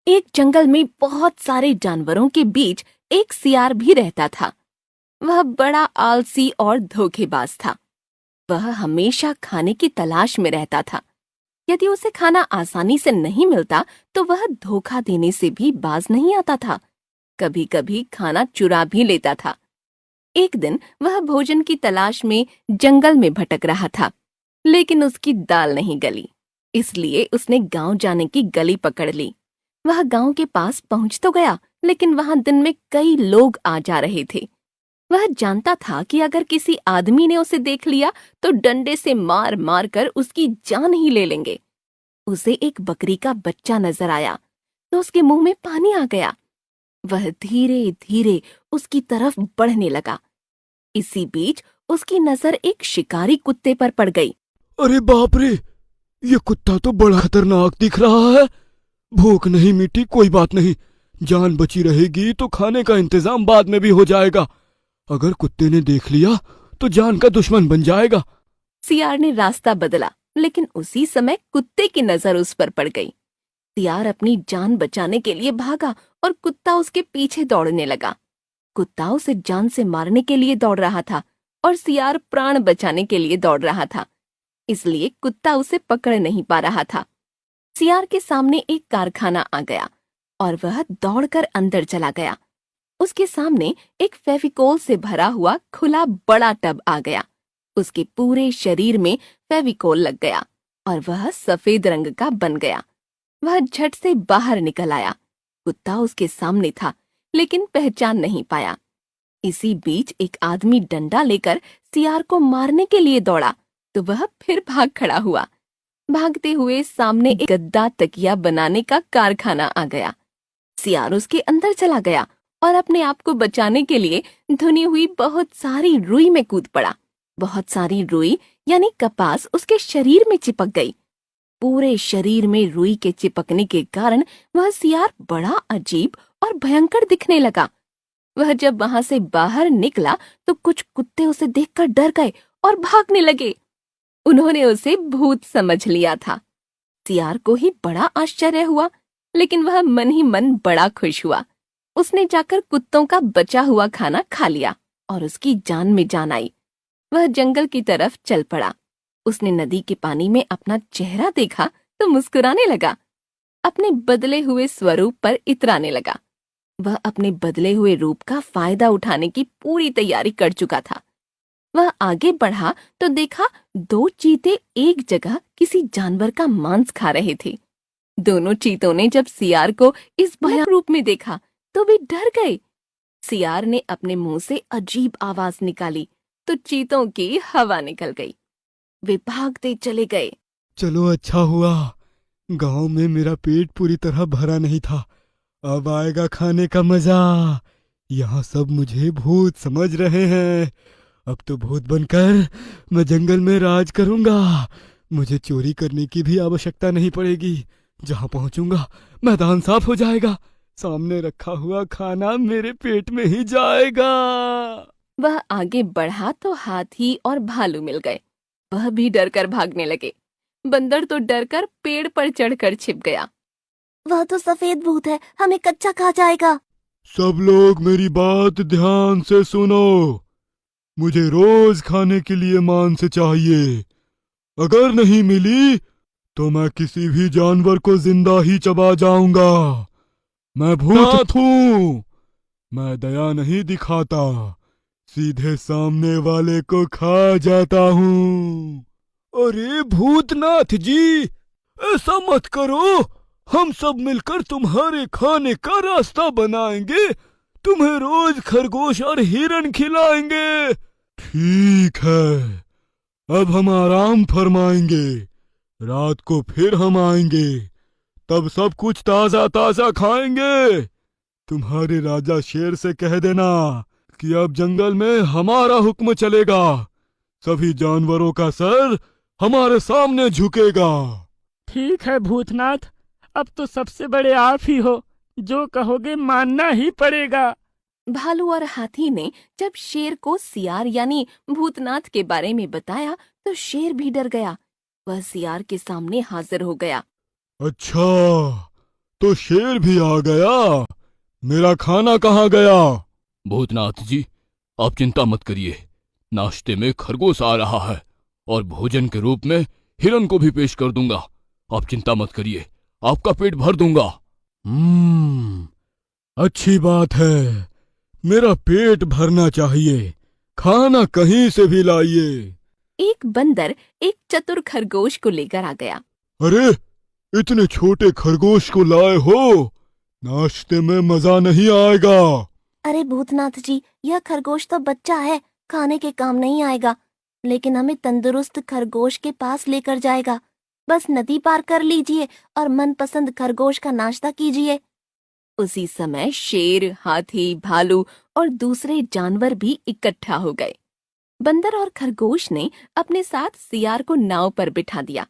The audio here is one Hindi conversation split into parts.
एक जंगल में बहुत सारे जानवरों के बीच एक सियार भी रहता था। वह बड़ा आलसी और धोखेबाज था। वह हमेशा खाने की तलाश में रहता था। यदि उसे खाना आसानी से नहीं मिलता तो वह धोखा देने से भी बाज नहीं आता था। कभी कभी खाना चुरा भी लेता था। एक दिन वह भोजन की तलाश में जंगल में भटक रहा था, लेकिन उसकी दाल नहीं गली। इसलिए उसने गांव जाने की गली पकड़ ली। वह गांव के पास पहुंच तो गया, लेकिन वहां दिन में कई लोग आ जा रहे थे। वह जानता था कि अगर किसी आदमी ने उसे देख लिया तो डंडे से मार मार कर उसकी जान ही ले लेंगे। उसे एक बकरी का बच्चा नजर आया तो उसके मुंह में पानी आ गया। वह धीरे धीरे उसकी तरफ बढ़ने लगा। इसी बीच उसकी नजर एक शिकारी कुत्ते पर पड़ गई। अरे बाप रे, ये कुत्ता तो बड़ा खतरनाक दिख रहा है। भूख नहीं मिटी कोई बात नहीं, जान बची रहेगी तो खाने का इंतजाम बाद में भी हो जाएगा। अगर कुत्ते ने देख लिया तो जान का दुश्मन बन जाएगा। सियार ने रास्ता बदला, लेकिन उसी समय कुत्ते की नजर उस पर पड़ गई। सियार अपनी जान बचाने के लिए भागा और कुत्ता उसके पीछे दौड़ने लगा। कुत्ता उसे जान से मारने के लिए दौड़ रहा था और सियार प्राण बचाने के लिए दौड़ रहा था। इसलिए कुत्ता उसे पकड़ नहीं पा रहा था। सियार के सामने एक कारखाना आ गया और वह दौड़कर अंदर चला गया। उसके सामने एक फेविकोल से भरा हुआ खुला बड़ा टब आ गया। उसके पूरे शरीर में फेविकोल लग गया और वह सफेद रंग का बन गया। वह झट से बाहर निकल आया। कुत्ता उसके सामने था, लेकिन पहचान नहीं पाया। इसी बीच एक आदमी डंडा लेकर सियार को मारने के लिए दौड़ा तो वह फिर भाग खड़ा हुआ। भागते हुए सामने एक गद्दा तकिया बनाने का कारखाना आ गया। सियार उसके अंदर चला गया और अपने आप को बचाने के लिए धुनी हुई बहुत सारी रुई में कूद पड़ा। बहुत सारी रुई यानी कपास उसके शरीर में चिपक गई। पूरे शरीर में रुई के चिपकने के कारण वह सियार बड़ा अजीब और भयंकर दिखने लगा। वह जब वहां से बाहर निकला तो कुछ कुत्ते उसे देखकर डर गए और भागने लगे। उन्होंने उसे भूत समझ लिया था। सियार को ही बड़ा आश्चर्य हुआ, लेकिन वह मन ही मन बड़ा खुश हुआ। उसने जाकर कुत्तों का बचा हुआ खाना खा लिया और उसकी जान में जान आई। वह जंगल की तरफ चल पड़ा। उसने नदी के पानी में अपना चेहरा देखा तो मुस्कुराने लगा। अपने बदले हुए स्वरूप पर इतराने लगा। वह अपने बदले हुए रूप का फायदा उठाने की पूरी तैयारी कर चुका था। वह आगे बढ़ा तो देखा दो चीते एक जगह किसी जानवर का मांस खा रहे थे। दोनों चीतों ने जब सियार को इस भयानक रूप में देखा तो वे डर गए। सियार ने अपने मुंह से अजीब आवाज निकाली तो चीतों की हवा निकल गई। वे भागते चले गए। चलो अच्छा हुआ, गांव में मेरा पेट पूरी तरह भरा नहीं था। अब आएगा खाने का मजा। यहाँ सब मुझे भूत समझ रहे हैं। अब तो भूत बनकर मैं जंगल में राज करूंगा। मुझे चोरी करने की भी आवश्यकता नहीं पड़ेगी। जहाँ पहुंचूंगा मैदान साफ हो जाएगा। सामने रखा हुआ खाना मेरे पेट में ही जाएगा। वह आगे बढ़ा तो हाथी और भालू मिल गए। वह भी डरकर भागने लगे। बंदर तो डरकर पेड़ पर चढ़कर छिप गया। वह तो सफेद भूत है, हमें कच्चा खा जाएगा। सब लोग मेरी बात ध्यान से सुनो। मुझे रोज खाने के लिए मांस चाहिए। अगर नहीं मिली तो मैं किसी भी जानवर को जिंदा ही चबा जाऊंगा। मैं भूत हूँ। मैं दया नहीं दिखाता, सीधे सामने वाले को खा जाता हूँ। अरे भूतनाथ जी, ऐसा मत करो। हम सब मिलकर तुम्हारे खाने का रास्ता बनाएंगे। तुम्हें रोज खरगोश और हिरन खिलाएंगे। ठीक है, अब हम आराम फरमाएंगे। रात को फिर हम आएंगे, तब सब कुछ ताजा ताजा खाएंगे। तुम्हारे राजा शेर से कह देना कि अब जंगल में हमारा हुक्म चलेगा। सभी जानवरों का सर हमारे सामने झुकेगा। ठीक है भूतनाथ, अब तो सबसे बड़े आप ही हो। जो कहोगे मानना ही पड़ेगा। भालू और हाथी ने जब शेर को सियार यानी भूतनाथ के बारे में बताया तो शेर भी डर गया। वह सियार के सामने हाजिर हो गया। अच्छा, तो शेर भी आ गया। मेरा खाना कहाँ गया? भूतनाथ जी, आप चिंता मत करिए। नाश्ते में खरगोश आ रहा है और भोजन के रूप में हिरन को भी पेश कर दूंगा। आप चिंता मत करिए, आपका पेट भर दूंगा। अच्छी बात है। मेरा पेट भरना चाहिए। खाना कहीं से भी लाइए। एक बंदर एक चतुर खरगोश को लेकर आ गया। अरे, इतने छोटे खरगोश को लाए हो? नाश्ते में मजा नहीं आएगा। अरे भूतनाथ जी, यह खरगोश तो बच्चा है, खाने के काम नहीं आएगा, लेकिन हमें तंदुरुस्त खरगोश के पास लेकर जाएगा। बस नदी पार कर लीजिए और मनपसंद खरगोश का नाश्ता कीजिए। उसी समय शेर, हाथी, भालू और दूसरे जानवर भी इकट्ठा हो गए। बंदर और खरगोश ने अपने साथ सियार को नाव पर बिठा दिया।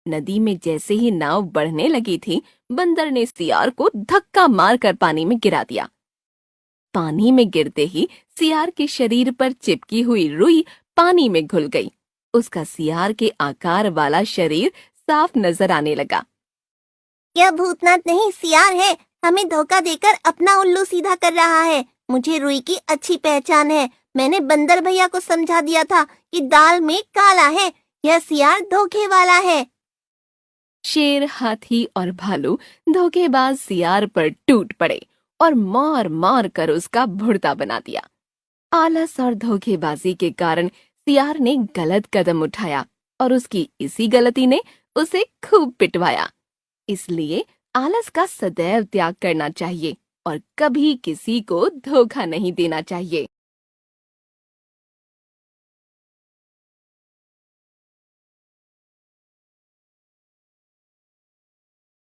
नदी में जैसे ही नाव बढ़ने लगी थी, बंदर ने सियार को धक्का मारकर पानी में गिरा दिया। पानी में गिरते ही सियार के शरीर पर चिपकी हुई रुई पानी में घुल गई। उसका सियार के आकार वाला शरीर साफ नजर आने लगा। यह भूतनाथ नहीं, सियार है। हमें धोखा देकर अपना उल्लू सीधा कर रहा है। मुझे रुई की अच्छी पहचान है। मैंने बंदर भैया को समझा दिया था कि दाल में काला है। यह सियार धोखे वाला है। शेर, हाथी और भालू धोखेबाज सियार पर टूट पड़े और मार मार कर उसका भुर्ता बना दिया। आलस और धोखेबाजी के कारण सियार ने गलत कदम उठाया और उसकी इसी गलती ने उसे खूब पिटवाया। इसलिए आलस का सदैव त्याग करना चाहिए और कभी किसी को धोखा नहीं देना चाहिए।